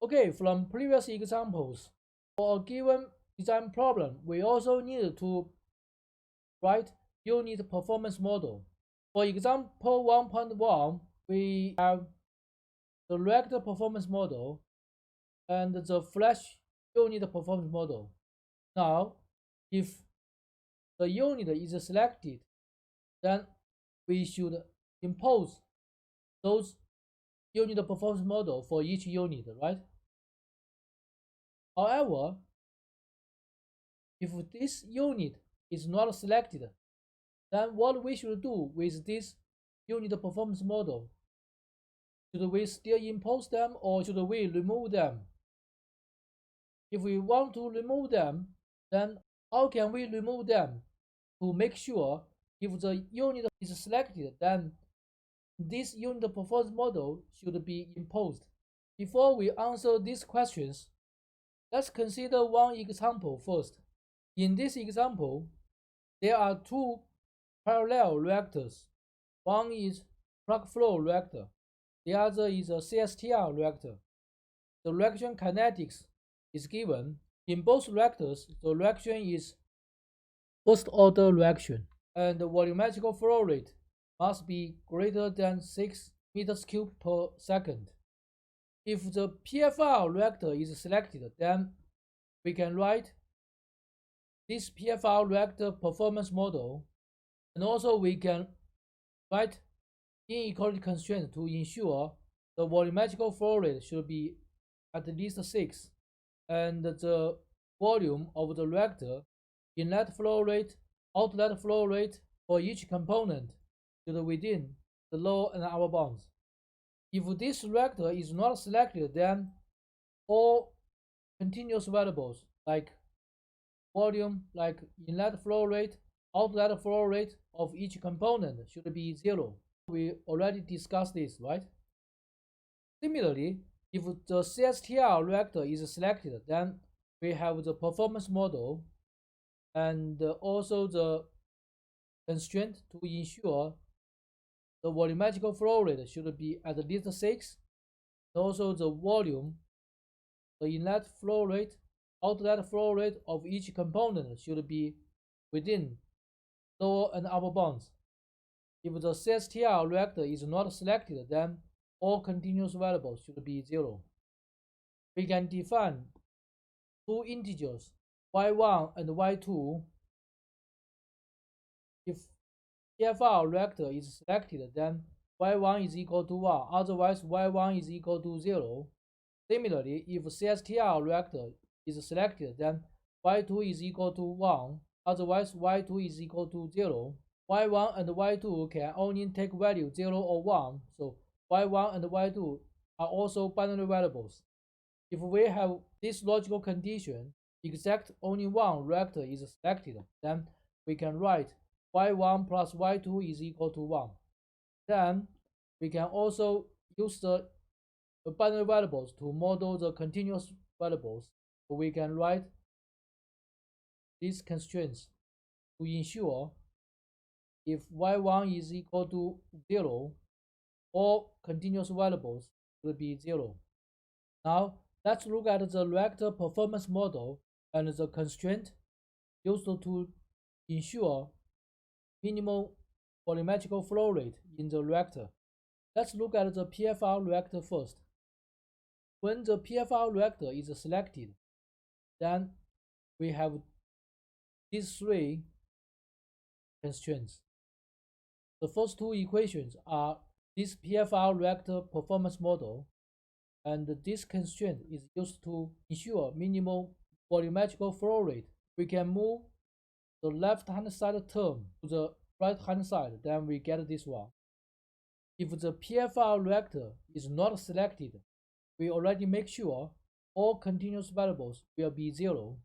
Okay, from previous examples, for a given design problem, we also need to write unit performance model. For example 1.1, we have the reactor performance model and the flash unit performance model. Now, if the unit is selected, then we should impose those unit performance model for each unit, right? However, if this unit is not selected, then what we should do with this unit performance model? Should we still impose them or should we remove them? If we want to remove them, then how can we remove them to make sure if the unit is selected, then this unit performance model should be imposed? Before we answer these questions, let's consider one example first. In this example, there are two parallel reactors. One is plug flow reactor, the other is a CSTR reactor. The reaction kinetics is given. In both reactors, the reaction is first order reaction, and the volumetric flow rate must be greater than 6 meters cubed per second. If the PFR reactor is selected, then we can write this PFR reactor performance model, and also we can write inequality constraints to ensure the volumetric flow rate should be at least 6, and the volume of the reactor, inlet flow rate, outlet flow rate for each component should be within the lower and upper bounds. If this reactor is not selected, then all continuous variables like volume, like inlet flow rate, outlet flow rate of each component should be 0. We already discussed this, right? Similarly, if the CSTR reactor is selected, then we have the performance model and also the constraint to ensure the volumetric flow rate should be at least 6, and also the volume, the inlet flow rate, outlet flow rate of each component should be within lower and upper bounds. If the CSTR reactor is not selected, then all continuous variables should be 0. We can define two integers, y1 and y2. If PFR reactor is selected, then y1 is equal to 1, otherwise y1 is equal to 0. Similarly, if CSTR reactor is selected, then y2 is equal to 1, otherwise y2 is equal to 0. y1 and y2 can only take value 0 or 1, so y1 and y2 are also binary variables. If we have this logical condition, except only one reactor is selected, then we can write y1 plus y2 is equal to 1. Then we can also use the binary variables to model the continuous variables. So we can write these constraints to ensure if y1 is equal to 0, all continuous variables will be 0. Now, let's look at the reactor performance model and the constraint used to ensure minimal volumetric flow rate in the reactor. Let's look at the PFR reactor first. When the PFR reactor is selected, then we have these three constraints. The first two equations are this PFR reactor performance model, and this constraint is used to ensure minimal volumetric flow rate. We can move the left-hand side term to the right-hand side, then we get this one. If the PFR reactor is not selected, we already make sure all continuous variables will be 0.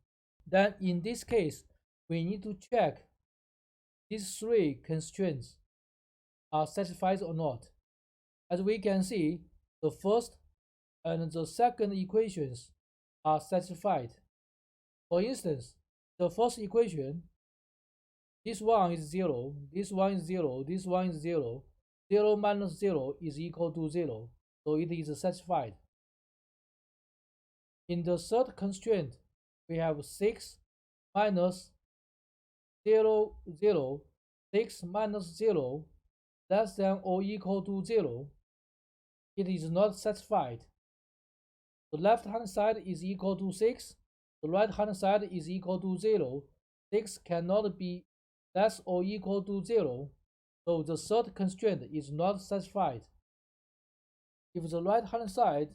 Then in this case, we need to check these three constraints are satisfied or not. As we can see, the first and the second equations are satisfied. For instance, the first equation, this one is 0, this one is 0, this one is 0. 0 minus 0 is equal to 0, so it is satisfied. In the third constraint, we have 6 minus 0, 0, 6 minus 0 less than or equal to 0. It is not satisfied. The left-hand side is equal to 6. The right-hand side is equal to 0. 6 cannot be less or equal to 0. So the third constraint is not satisfied. If the right-hand side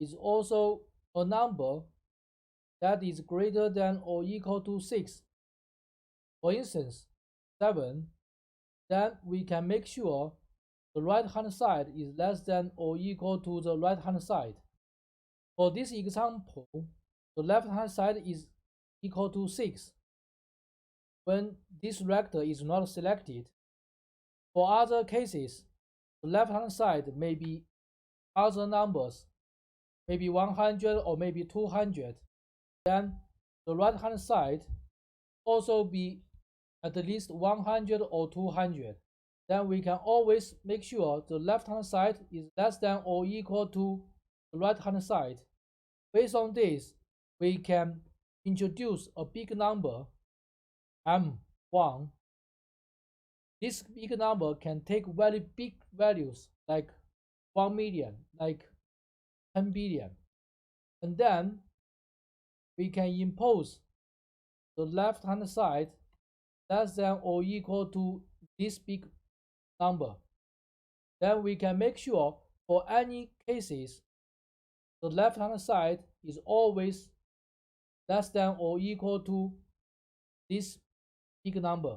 is also a number that is greater than or equal to 6, for instance, 7, then we can make sure the right-hand side is less than or equal to the right-hand side. For this example, the left-hand side is equal to 6 when this rector is not selected. For other cases, the left-hand side may be other numbers, maybe 100 or maybe 200. Then the right-hand side also be at least 100 or 200. Then we can always make sure the left-hand side is less than or equal to the right-hand side. Based on this, we can introduce a big number, M1. This big number can take very big values like 1 million, like 10 billion. And then we can impose the left-hand side less than or equal to this big number. Then we can make sure for any cases the left-hand side is always less than or equal to this big number.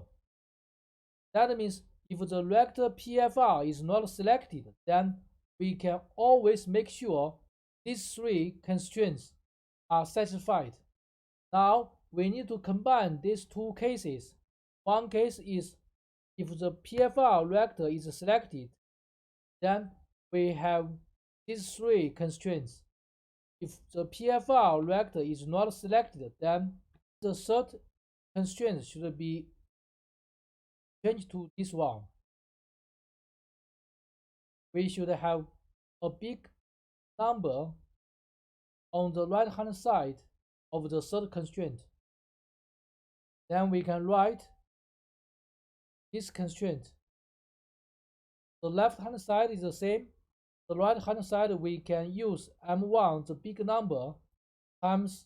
That means if the rector PFR is not selected, then we can always make sure these three constraints are satisfied. Now we need to combine these two cases. One case is if the PFR rector is selected, then we have these three constraints. If the PFR rector is not selected, then the third constraint should be changed to this one. We should have a big number on the right hand side of the third constraint. Then we can write this constraint. The left hand side is the same. The right hand side we can use M1, the big number, times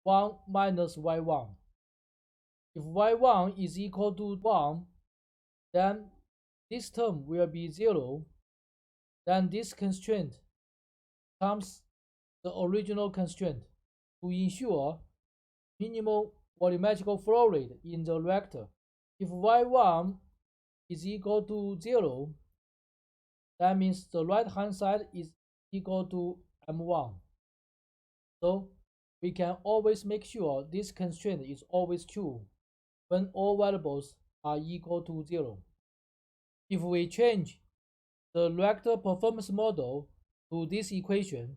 1 minus Y1. If Y1 is equal to 1, then this term will be 0. Then this constraint becomes the original constraint to ensure minimal volumetric flow rate in the reactor. If Y1 is equal to 0, that means the right hand side is equal to M1. So we can always make sure this constraint is always true when all variables are equal to 0. If we change the reactor performance model to this equation,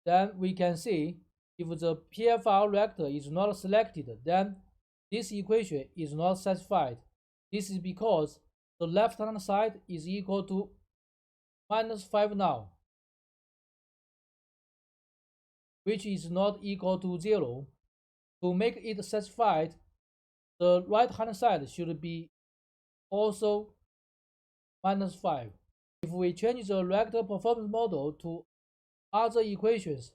then we can see if the PFR reactor is not selected, then this equation is not satisfied. This is because the left-hand side is equal to minus 5 now, which is not equal to 0. To make it satisfied, the right-hand side should be also minus 5. If we change the reactor performance model to other equations,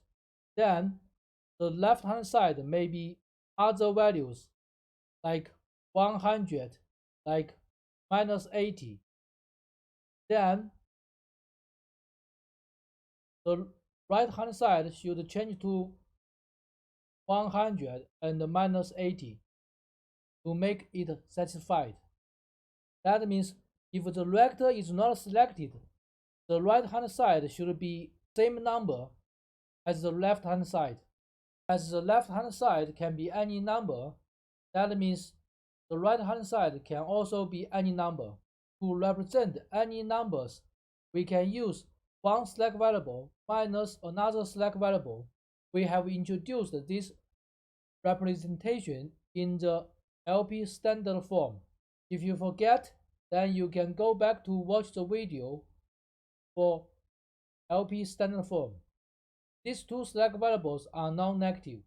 then the left-hand side may be other values like 100, like minus 80. Then the right-hand side should change to 100 and minus 80 to make it satisfied. That means if the reactor is not selected, the right-hand side should be same number as the left-hand side. As the left-hand side can be any number, that means the right-hand side can also be any number. To represent any numbers, we can use one slack variable minus another slack variable. We have introduced this representation in the LP standard form. If you forget, then you can go back to watch the video for LP standard form. These two slack variables are non-negative,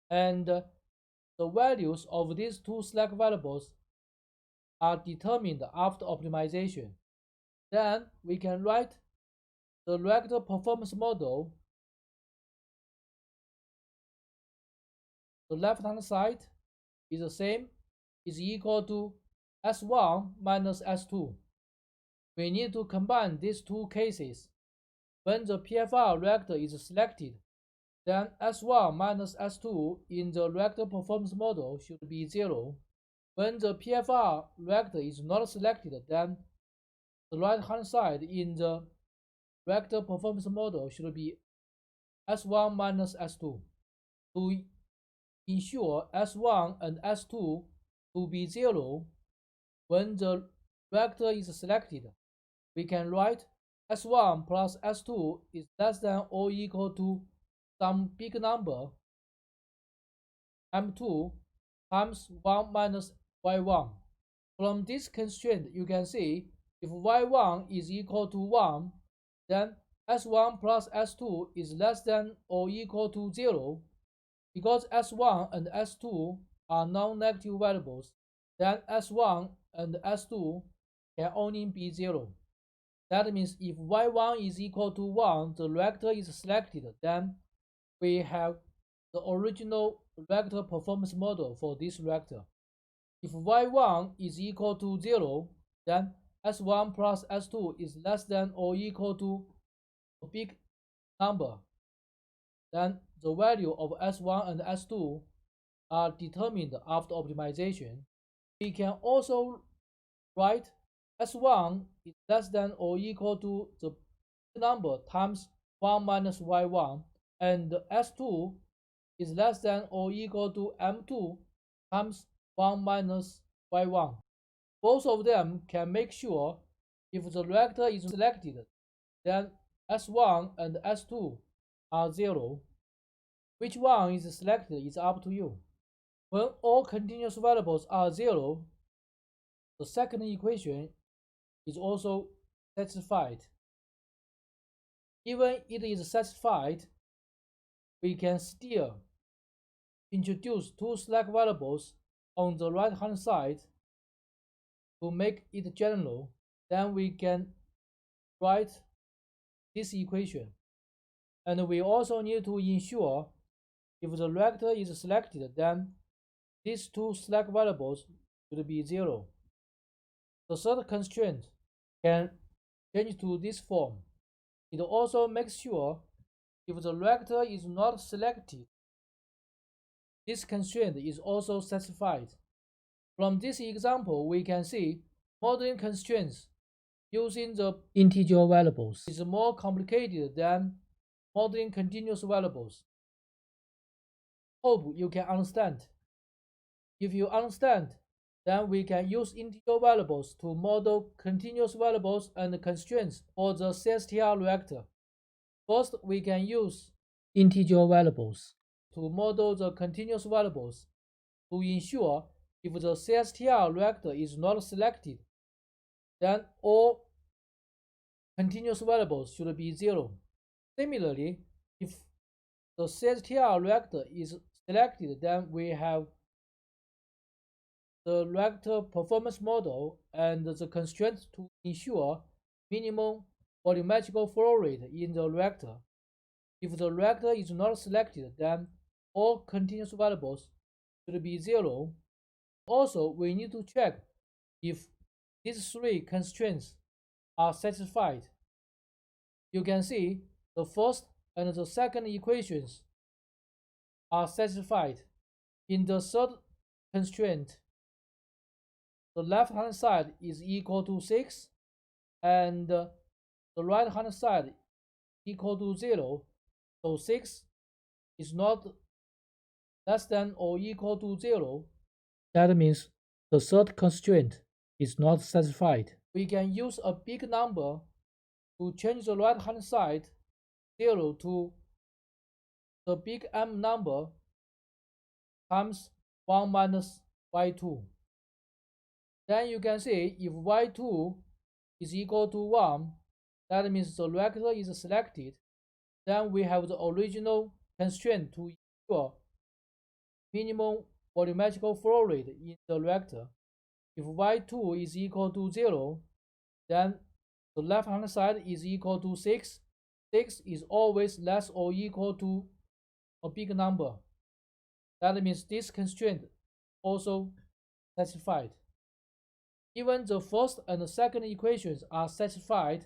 and the values of these two slack variables are determined after optimization. Then we can write the reactor performance model. The left-hand side is the same, is equal to S1 minus S2. We need to combine these two cases. When the PFR reactor is selected, then S1 minus S2 in the reactor performance model should be 0. When the PFR reactor is not selected, then the right-hand side in the reactor performance model should be S1 minus S2. To ensure S1 and S2 to be 0 when the reactor is selected, we can write S1 plus S2 is less than or equal to some big number M2 times 1 minus Y1. From this constraint, you can see if Y1 is equal to 1, then S1 plus S2 is less than or equal to 0. Because S1 and S2 are non-negative variables, then S1 and S2 can only be 0. That means if Y1 is equal to 1, the reactor is selected, then we have the original reactor performance model for this reactor. If Y1 is equal to 0, then S1 plus S2 is less than or equal to a big number. Then the value of S1 and S2 are determined after optimization. We can also write S1 is less than or equal to the number times 1 minus Y1, and S2 is less than or equal to M2 times 1 minus Y1. Both of them can make sure if the reactor is selected, then S1 and S2 are 0. Which one is selected is up to you. When all continuous variables are 0, the second equation is also satisfied. Even if it is satisfied, we can still introduce two slack variables on the right-hand side to make it general. Then we can write this equation. And we also need to ensure if the reactor is selected, then these two slack variables should be 0. The third constraint can change to this form. It also makes sure if the reactor is not selected, this constraint is also satisfied. From this example, we can see modeling constraints using the integer variables is more complicated than modeling continuous variables. Hope you can understand. If you understand, then we can use integer variables to model continuous variables and constraints for the CSTR reactor. First, we can use integer variables to model the continuous variables to ensure if the CSTR reactor is not selected, then all continuous variables should be 0. Similarly, if the CSTR reactor is selected, then we have the reactor performance model and the constraints to ensure minimum volumetric flow rate in the reactor. If the reactor is not selected, then all continuous variables should be 0. Also, we need to check if these three constraints are satisfied. You can see the first and the second equations are satisfied. In the third constraint, the left-hand side is equal to 6 and the right-hand side equal to 0. So 6 is not less than or equal to 0. That means the third constraint is not satisfied. We can use a big number to change the right-hand side 0 to the big M number times 1 minus Y2. Then you can see if Y2 is equal to 1, that means the reactor is selected, Then we have the original constraint to ensure minimum volumetric flow rate in the reactor. If y2 is equal to 0, then the left-hand side is equal to 6. 6 is always less or equal to a big number. That means this constraint also satisfied. Even the first and the second equations are satisfied,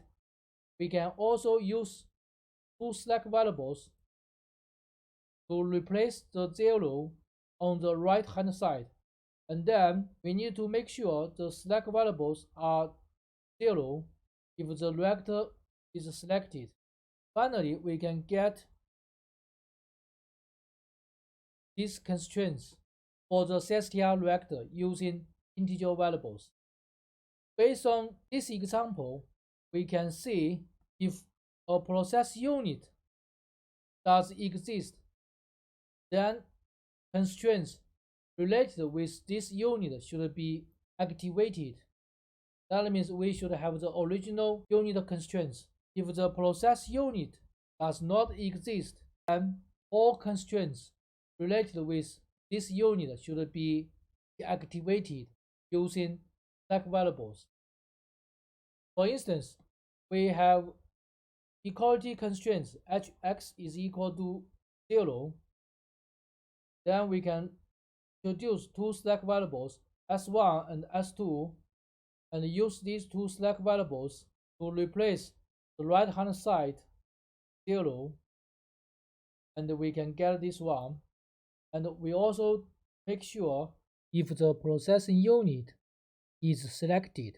we can also use two slack variables to replace the 0 on the right hand side. And then we need to make sure the slack variables are 0 if the reactor is selected. Finally, we can get these constraints for the CSTR reactor using integer variables. Based on this example, we can see if a process unit does exist, then constraints related with this unit should be activated. That means we should have the original unit constraints. If the process unit does not exist, then all constraints related with this unit should be deactivated using stack variables. For instance, we have equality constraints hx is equal to 0. Then we can introduce two slack variables s1 and s2 and use these two slack variables to replace the right hand side 0, and we can get this one. And we also make sure if the processing unit is selected,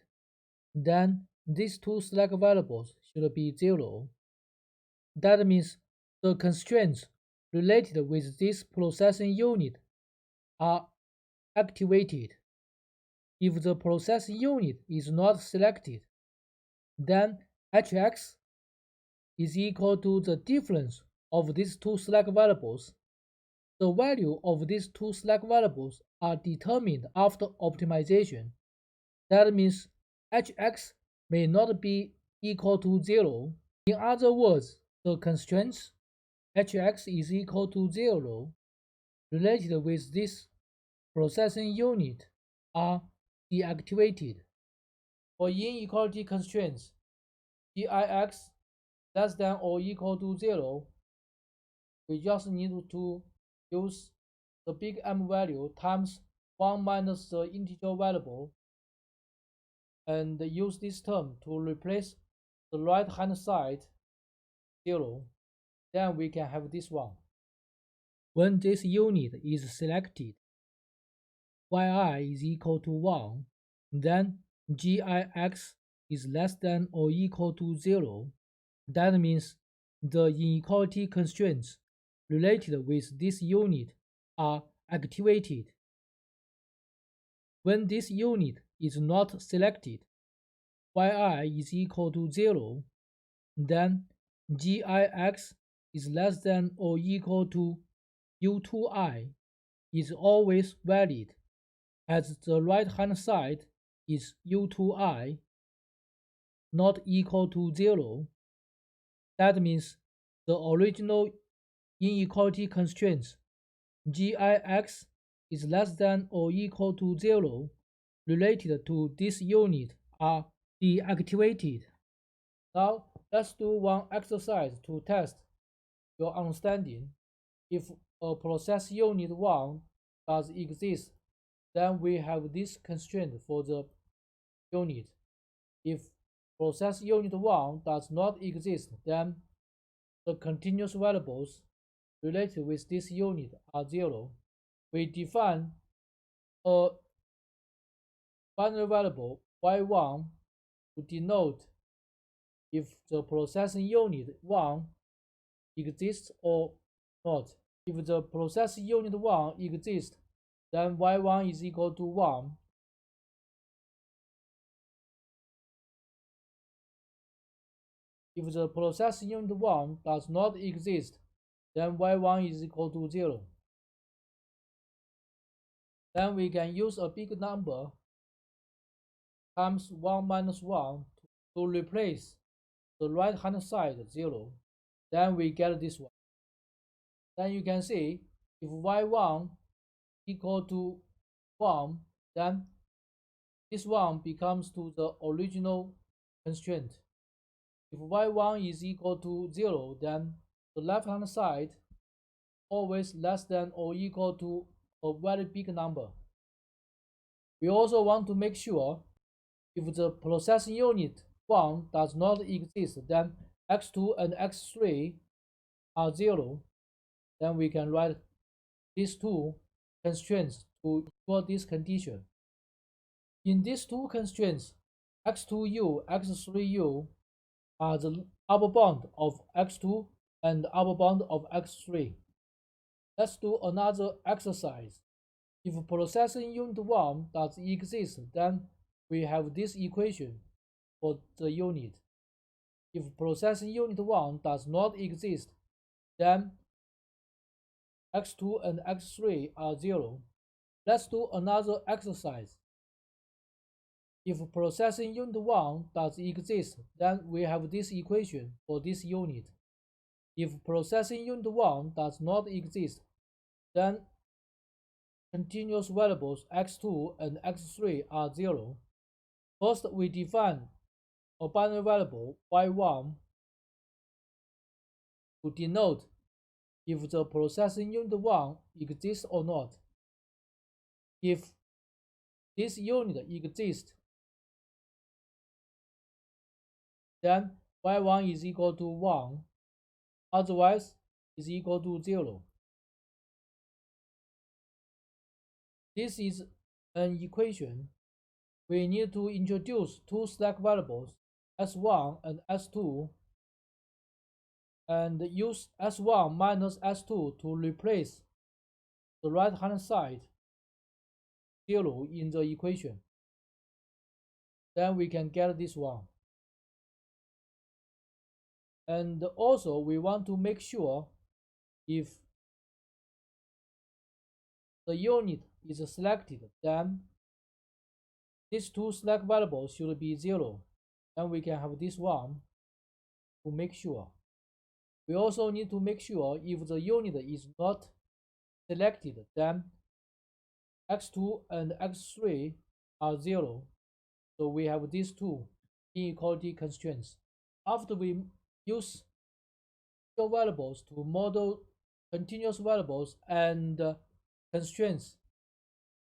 then these two slack variables should be 0. That means the constraints related with this processing unit are activated. If the processing unit is not selected, then hx is equal to the difference of these two slack variables. The value of these two slack variables are determined after optimization. That means hx may not be equal to 0. In other words, the constraints hx is equal to 0 related with this processing unit are deactivated. For inequality constraints, gix less than or equal to 0, we just need to use the big M value times 1 minus the integer variable and use this term to replace the right hand side 0. Then we can have this one. When this unit is selected, yi is equal to 1, then gix is less than or equal to 0. That means the inequality constraints related with this unit are activated. When this unit is not selected, yi is equal to 0, then gix is less than or equal to u2i is always valid, as the right hand side is u2i not equal to 0. That means the original inequality constraints gix is less than or equal to 0 related to this unit are deactivated. Now let's do one exercise to test your understanding. If a process unit 1 does exist, then we have this constraint for the unit. If process unit 1 does not exist, then the continuous variables related with this unit are 0. We define a binary variable y1 to denote if the processing unit 1 exists or not. If the processing unit 1 exists, then y1 is equal to 1. If the processing unit 1 does not exist, then y1 is equal to 0. Then we can use a big number times 1 minus 1 to replace the right hand side 0. then we get this one. Then you can see if y1 equal to 1, then this one becomes to the original constraint. If y1 is equal to 0, then the left-hand side always less than or equal to a very big number. We also want to make sure if the processing unit 1 does not exist, then x2 and x3 are 0, then we can write these two constraints to ensure this condition. In these two constraints, x2u, x3u are the upper bound of x2 and the upper bound of x3. Let's do another exercise. If processing unit 1 does exist, then we have this equation for the unit. If processing unit 1 does not exist, then x2 and x3 are 0. Let's do another exercise. If processing unit 1 does exist, then we have this equation for this unit. If processing unit 1 does not exist, then continuous variables x2 and x3 are 0. First, we define a binary variable y1 to denote if the processing unit 1 exists or not. If this unit exists, then y1 is equal to 1, otherwise is equal to 0. This is an equation. We need to introduce two slack variables, s1 and s2, and use s1 minus s2 to replace the right-hand side 0 in the equation. Then we can get this one. And also, we want to make sure if the unit is selected, then these two slack variables should be 0. Then we can have this one to make sure. We also need to make sure if the unit is not selected, then x2 and x3 are 0. So we have these two inequality constraints. After we use variables to model continuous variables and constraints,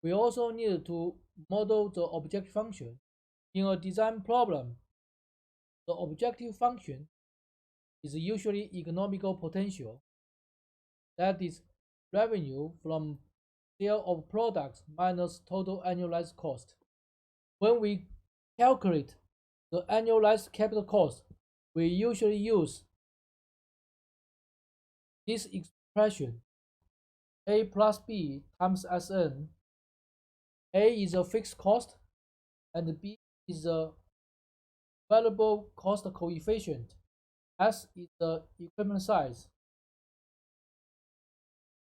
we also need to model the objective function. In a design problem, the objective function is usually economical potential, that is, revenue from sale of products minus total annualized cost. When we calculate the annualized capital cost, we usually use this expression: a plus b times Sn. A is a fixed cost and b is a variable cost coefficient. S is the equipment size.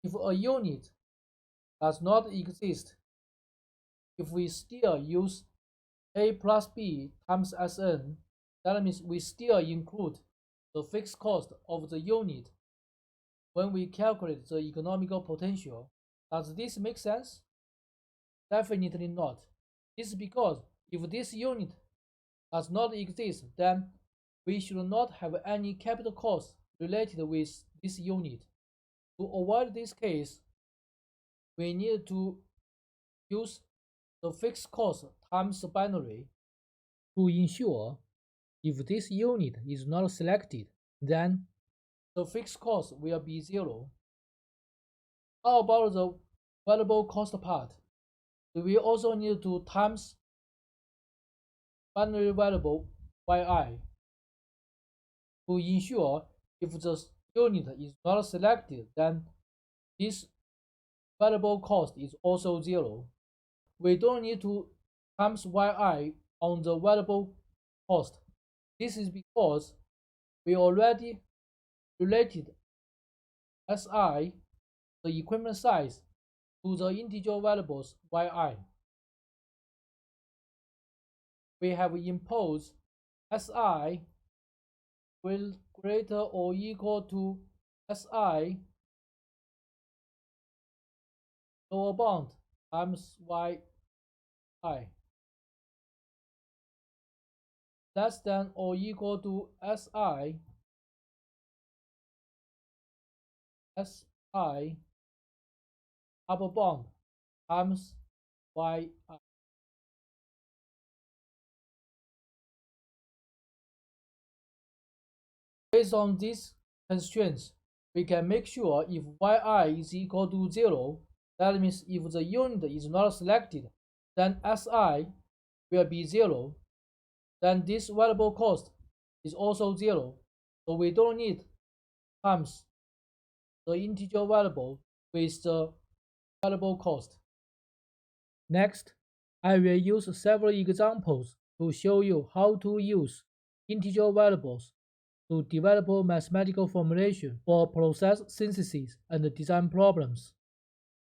If a unit does not exist, if we still use a plus b times Sn, that means we still include the fixed cost of the unit when we calculate the economical potential. Does this make sense? Definitely not. This is because if this unit does not exist, then we should not have any capital cost related with this unit. To avoid this case, we need to use the fixed cost times binary to ensure if this unit is not selected, then the fixed cost will be 0. How about the variable cost part? We also need to times binary variable yi to ensure if the unit is not selected, then this variable cost is also 0. We don't need to times yi on the variable cost. This is because we already related si, the equipment size, to the integer variables yi. We have imposed si will greater or equal to Si lower bound times yi less than or equal to Si upper bound times yi. Based on these constraints, we can make sure if yi is equal to 0, that means if the unit is not selected, then Si will be 0, then this variable cost is also 0, so we don't need times the integer variable with the variable cost. Next, I will use several examples to show you how to use integer variables to develop mathematical formulation for process synthesis and design problems.